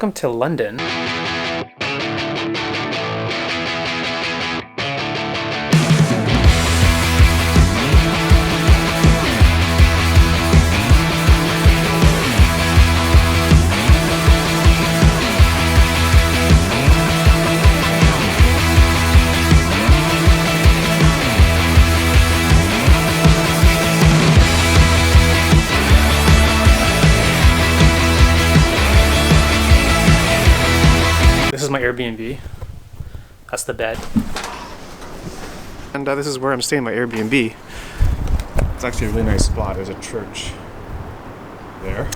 Welcome to London. This is my Airbnb. That's the bed. And this is where I'm staying, my Airbnb. It's actually a really nice spot. There's a church there.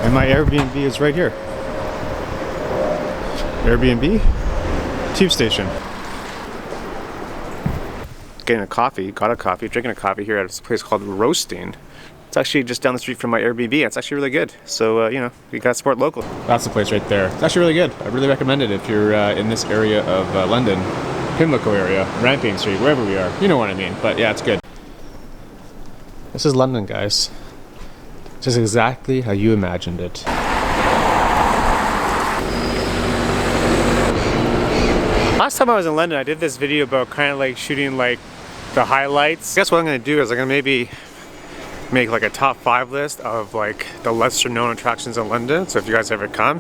And my Airbnb is right here. Airbnb, tube station. Getting a coffee, got a coffee, drinking a coffee here at this place called Roasting. It's actually just down the street from my Airbnb. It's actually really good. So, you know, we gotta support local. That's the place right there. It's actually really good. I really recommend it if you're in this area of London, Pimlico area, Ramping Street, wherever we are. You know what I mean. But yeah, it's good. This is London, guys. Just exactly how you imagined it. Last time I was in London, I did this video about kind of like shooting like the highlights. I guess what I'm gonna do is I'm gonna maybe make like a top 5 list of like the lesser known attractions in London. So if you guys ever come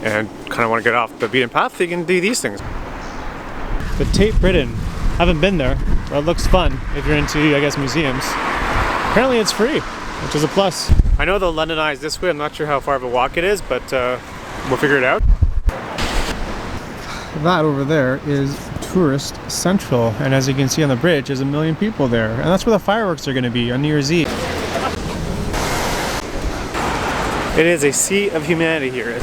and kind of want to get off the beaten path, you can do these things. The Tate Britain, haven't been there, but it looks fun if you're into, I guess, museums. Apparently it's free, which is a plus. I know they'll Londonize this way. I'm not sure how far of a walk it is, but we'll figure it out. That over there is Tourist Central, and as you can see on the bridge, there's 1 million people there, and that's where the fireworks are going to be on New Year's Eve. It is a sea of humanity here.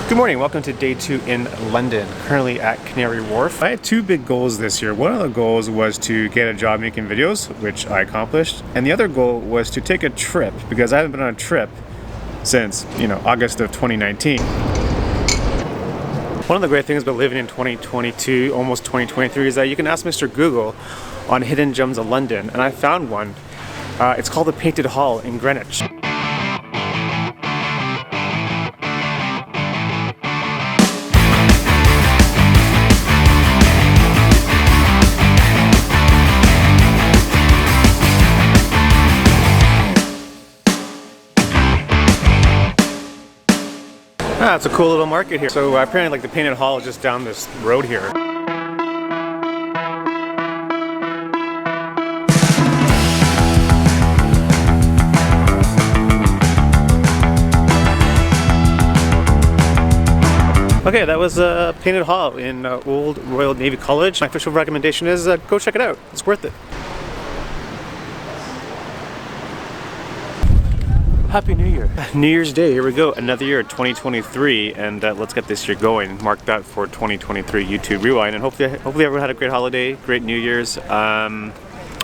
Good morning, welcome to day 2 in London, currently at Canary Wharf. I had 2 big goals this year. One of the goals was to get a job making videos, which I accomplished. And the other goal was to take a trip, because I haven't been on a trip since, you know, August of 2019. One of the great things about living in 2022, almost 2023, is that you can ask Mr. Google on hidden gems of London, and I found one. It's called the Painted Hall in Greenwich. Ah, it's a cool little market here. So apparently like the Painted Hall is just down this road here. Okay, that was Painted Hall in Old Royal Navy College. My official recommendation is go check it out. It's worth it. Happy New Year. New Year's Day, here we go. Another year, 2023, and let's get this year going. Mark that for 2023 YouTube Rewind, and hopefully everyone had a great holiday, great New Year's. I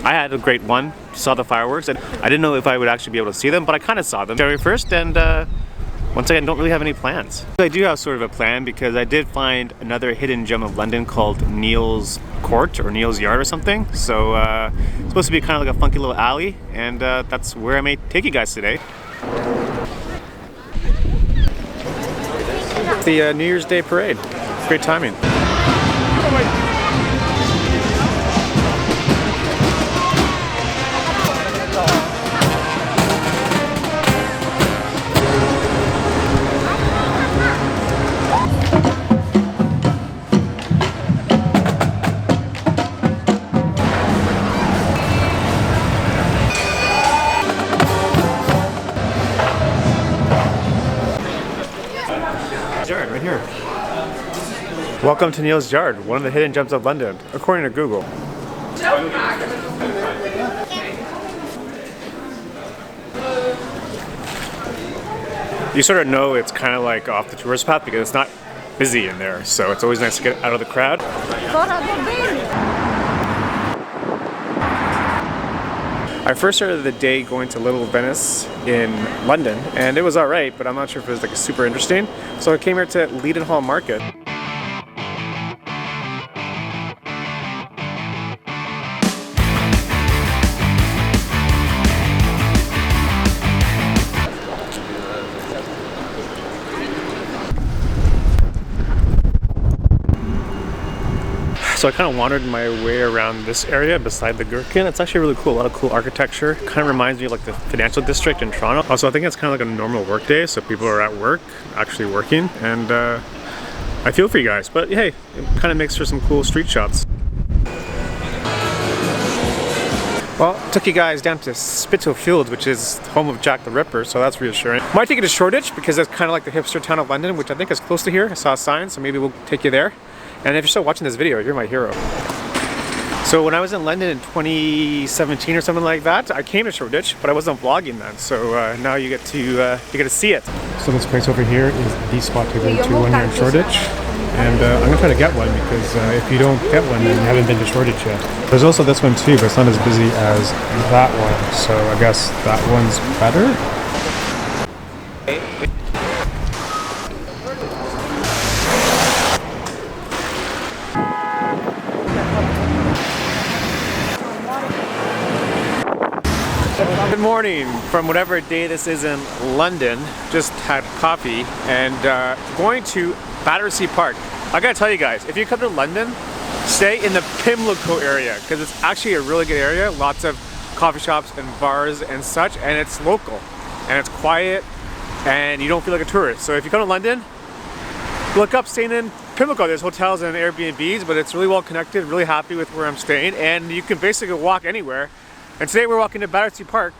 had a great one, saw the fireworks, and I didn't know if I would actually be able to see them, but I kind of saw them January 1st, and once again, don't really have any plans. I do have sort of a plan because I did find another hidden gem of London called Neil's Court or Neil's Yard or something. So it's supposed to be kind of like a funky little alley, and that's where I may take you guys today. The New Year's Day parade. Great timing. Yard right here. Welcome to Neil's Yard, one of the hidden gems of London, according to Google. You sort of know it's kind of like off the tourist path because it's not busy in there, so it's always nice to get out of the crowd. I first started the day going to Little Venice in London, and it was alright, but I'm not sure if it was like super interesting. So I came here to Leadenhall Market. So I kind of wandered my way around this area beside the Gherkin. It's actually really cool, a lot of cool architecture. Kind of reminds me of like the financial district in Toronto. Also, I think it's kind of like a normal work day, so people are at work, actually working, and I feel for you guys. But hey, it kind of makes for some cool street shots. Well, took you guys down to Spitalfields, which is home of Jack the Ripper, so that's reassuring. Might take you to Shoreditch because it's kind of like the hipster town of London, which I think is close to here. I saw a sign, so maybe we'll take you there. And if you're still watching this video, you're my hero. So when I was in London in 2017 or something like that, I came to Shoreditch, but I wasn't vlogging then. So now you get to see it. So this place over here is the spot to go to when you're in Shoreditch. And I'm gonna try to get one because if you don't get one, then you haven't been to Shoreditch yet. There's also this one too, but it's not as busy as that one. So I guess that one's better. Good morning from whatever day this is in London. Just had coffee and going to Battersea Park. I gotta tell you guys, if you come to London, stay in the Pimlico area because it's actually a really good area. Lots of coffee shops and bars and such, and it's local and it's quiet and you don't feel like a tourist. So if you come to London, look up staying in Pimlico. There's hotels and Airbnbs, but it's really well connected. Really happy with where I'm staying, and you can basically walk anywhere. And today we're walking to Battersea Park.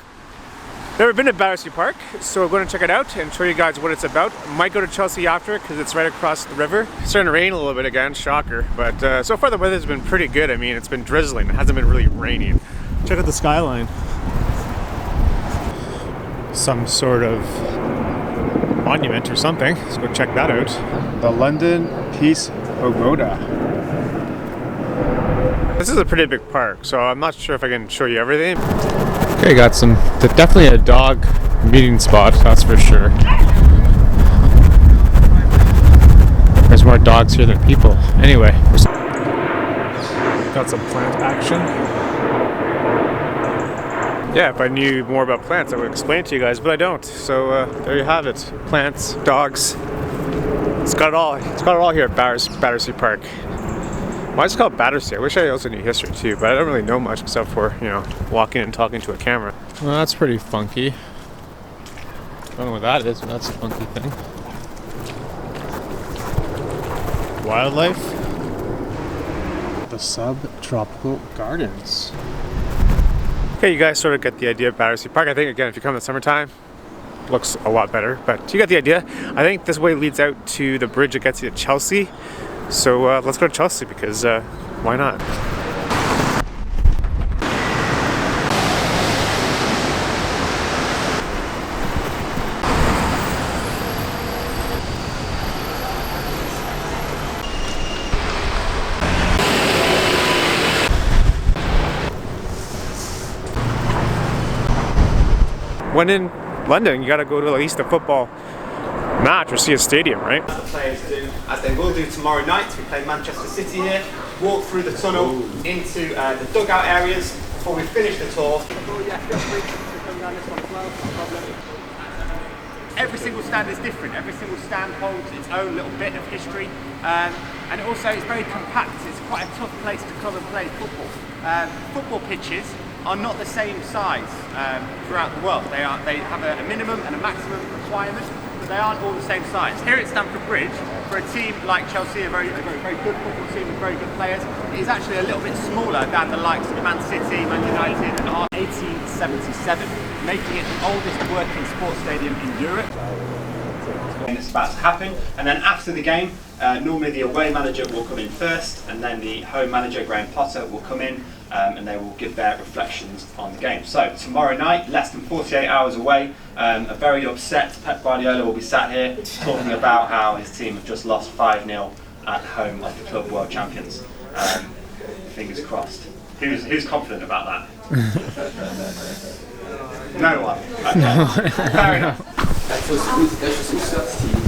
Never been to Battersea Park, so we're going to check it out and show you guys what it's about. Might go to Chelsea after because it's right across the river. It's starting to rain a little bit again, shocker. But so far the weather's been pretty good. I mean, it's been drizzling. It hasn't been really raining. Check out the skyline. Some sort of monument or something. Let's go check that out. The London Peace Pagoda. This is a pretty big park, so I'm not sure if I can show you everything. Okay, got definitely a dog meeting spot, that's for sure. There's more dogs here than people. Anyway, got some plant action. Yeah, if I knew more about plants, I would explain it to you guys, but I don't. So there you have it. Plants, dogs. It's got it all. It's got it all here at Battersea Park. Why is it called Battersea? I wish I also knew history too, but I don't really know much except for, you know, walking and talking to a camera. Well, that's pretty funky. I don't know what that is, but that's a funky thing. Wildlife. The subtropical gardens. Okay, you guys sort of get the idea of Battersea Park. I think, again, if you come in the summertime, it looks a lot better, but you got the idea. I think this way leads out to the bridge that gets you to Chelsea. So let's go to Chelsea because why not? When in London, you gotta go to at least a football match or see a stadium, right? The players do, as they will do tomorrow night. We play Manchester City here, walk through the tunnel into the dugout areas before we finish the tour. Every single stand is different. Every single stand holds its own little bit of history, and also it's very compact. It's quite a tough place to come and play football. Football pitches are not the same size throughout the world. They have a minimum and a maximum requirement. They aren't all the same size. Here at Stamford Bridge, for a team like Chelsea, a very good football team with very good players, it is actually a little bit smaller than the likes of Man City, Man United and Arsenal. 1877, making it the oldest working sports stadium in Europe. And it's about to happen, and then after the game, normally the away manager will come in first, and then the home manager, Graham Potter, will come in and they will give their reflections on the game. So tomorrow night, less than 48 hours away, a very upset Pep Guardiola will be sat here talking about how his team have just lost 5-0 at home of the club world champions. Fingers crossed. Who's confident about that? No one. Okay. No. Fair enough. Das ist ein Stadtteam.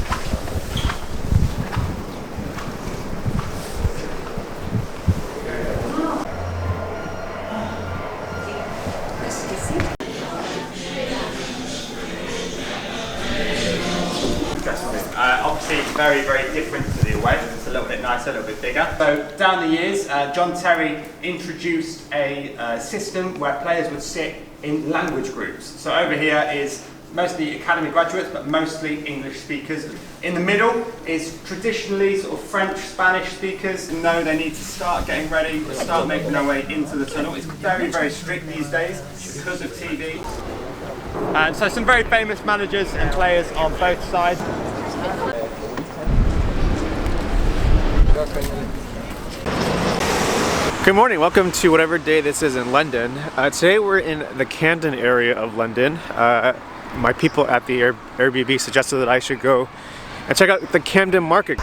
Obviously it's very, very different to the away. a little bit nicer, a little bit bigger. So down the years, John Terry introduced a system where players would sit in language groups. So over here is mostly academy graduates, but mostly English speakers. In the middle is traditionally sort of French, Spanish speakers. Know they need to start getting ready, to start making their way into the tunnel. It's very, very strict these days because of TV. And so some very famous managers and players on both sides. Good morning, welcome to whatever day this is in London. Today we're in the Camden area of London. My people at the Airbnb suggested that I should go and check out the Camden Market.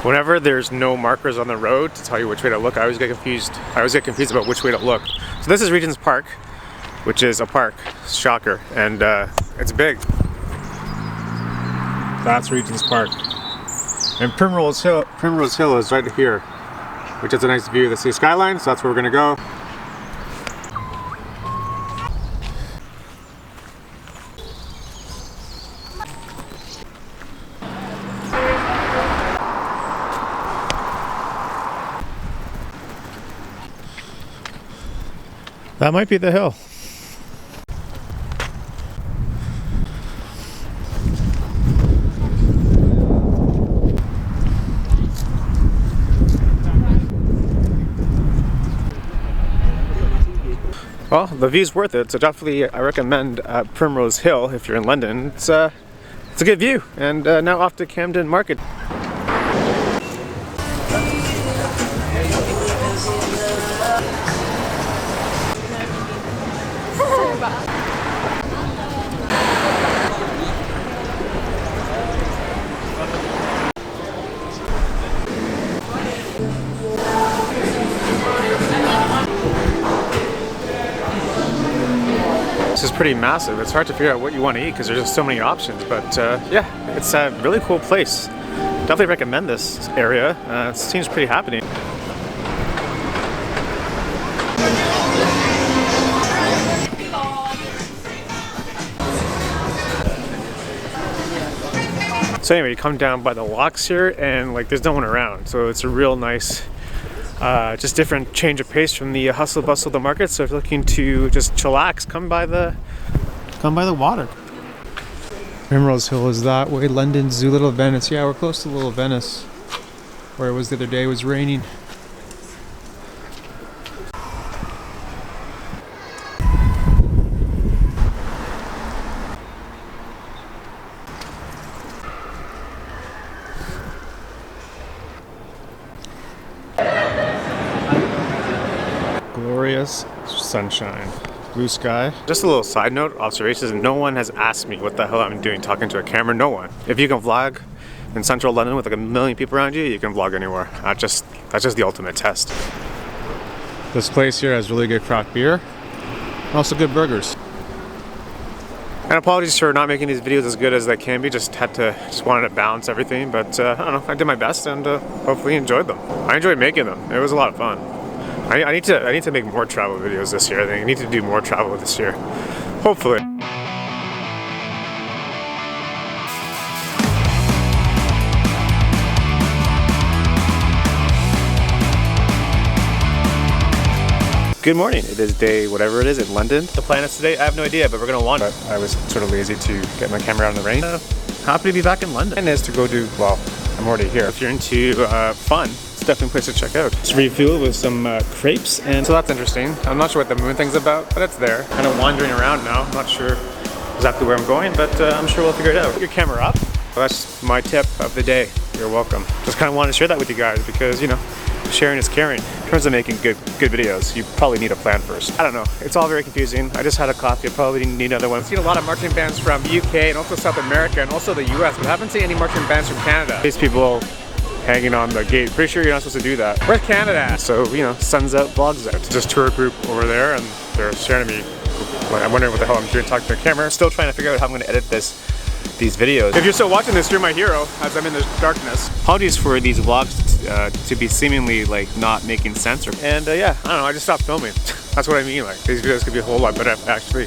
Whenever there's no markers on the road to tell you which way to look, I always get confused. About which way to look. So this is Regent's Park, which is a park, shocker, and it's big. That's Regent's Park. And Primrose Hill is right here, which is a nice view of the city skyline, so that's where we're gonna go. That might be the hill. Well, the view's worth it, so definitely I recommend Primrose Hill if you're in London. It's a good view, and now off to Camden Market. This is pretty massive. It's hard to figure out what you want to eat because there's just so many options, but yeah, it's a really cool place. Definitely recommend this area. It seems pretty happening. So anyway, you come down by the locks here and like there's no one around, so it's a real nice just different change of pace from the hustle bustle of the market. So if you're looking to just chillax, come by the water. Primrose Hill is that way. London Zoo, Little Venice. Yeah, we're close to Little Venice, where it was the other day. It was raining. Glorious sunshine, blue sky. Just a little side note, observations, no one has asked me what the hell I'm doing talking to a camera, no one. If you can vlog in central London with like 1 million people around you, you can vlog anywhere. That's just the ultimate test. This place here has really good craft beer, and also good burgers. And apologies for not making these videos as good as they can be, just wanted to balance everything, but I don't know, I did my best and hopefully you enjoyed them. I enjoyed making them, it was a lot of fun. I need to make more travel videos this year. I think I need to do more travel this year. Hopefully. Good morning. It is day whatever it is in London. The plan is today, I have no idea, but we're gonna wander. But I was sort of lazy to get my camera out in the rain. Happy to be back in London. And is to go do, well, I'm already here. If you're into fun, definitely a place to check out. It's refueled with some crepes, and so that's interesting. I'm not sure what the moon thing's about, but it's there. Kind of wandering around now. I'm not sure exactly where I'm going, but I'm sure we'll figure it out. Put your camera up. Well, that's my tip of the day. You're welcome. Just kind of wanted to share that with you guys because, you know, sharing is caring. In terms of making good videos, you probably need a plan first. I don't know. It's all very confusing. I just had a coffee. I probably need another one. I've seen a lot of marching bands from the UK and also South America and also the US, but I haven't seen any marching bands from Canada. These people hanging on the gate. Pretty sure you're not supposed to do that. Where's Canada at? So, you know, sun's out, vlogs out. It's just tour group over there and they're staring at me. Like, I'm wondering what the hell I'm doing talking to the camera. Still trying to figure out how I'm going to edit these videos. If you're still watching this, you're my hero as I'm in the darkness. Apologies for these vlogs to be seemingly like not making sense. And yeah, I don't know, I just stopped filming. That's what I mean. Like, these videos could be a whole lot better if I actually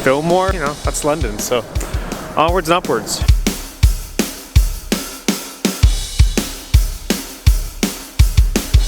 film more. You know, that's London, so onwards and upwards.